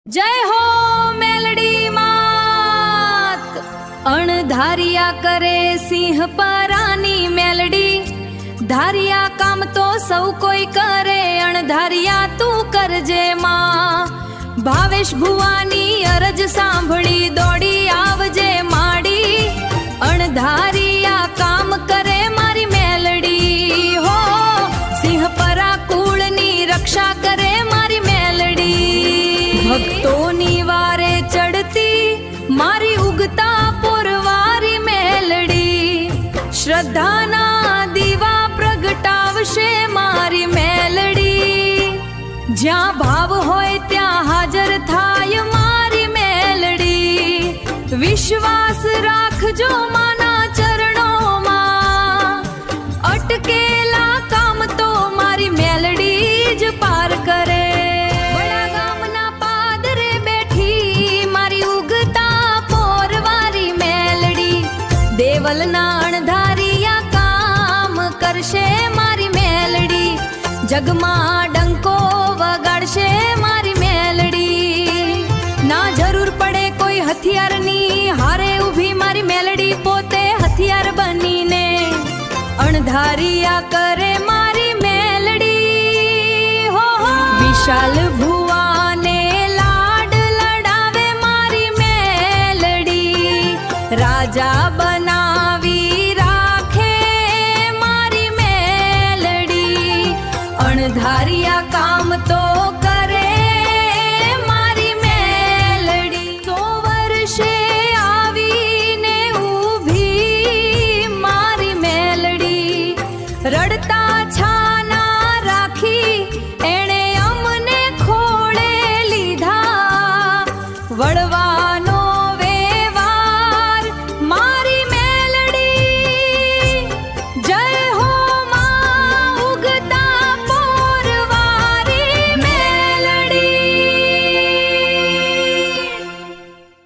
जय हो मेलडी मात। अणधारिया करे सिंह परानी मेलडी, धारिया काम तो सौ कोई करे, अणधारिया तू करजे मां। भावेश भुवानी अरज सांभળી दौड़ी आवजे माड़ी, अणधारिया काम करे मारी मेलडी हो। सिंह परा कुळनी रक्षा करे मारी मेलडी, भक्तोनी वारे चढ़ती मारी उगता पुरवारी मेलडी। श्रद्धाना दीवा प्रगटावशे मारी मेलडी, ज्यां भाव होय त्यां हाजर थाय मारी मेलडी। विश्वास राखजो माना चरणों मां, अटकेला काम तो मारी मेलडी ज पार करे। बड़ा गामना पादरे बैठी मारी उगता पोरवारी मेलडी, देवलना अणधारिया काम करशे मारी मेलडी। जगमा डंको वगाड़शे मारी मेलडी, ना जरूर पड़े कोई हथियारनी हारे उभी मारी मेलडी पोते हथियार बनीने अणधारिया करे मारी मेलडी हो। विशाल भुवाने लाड लडावे मारी मेलडी, राजा बनावी राखे मारी मेलडी। अणधारिया काम तो करे मारी मेलडी। 100 वर्षे आवीने ऊभी मारी मेलडी, रडता छाना राखी एणे अमने खोळे लीधा। वड़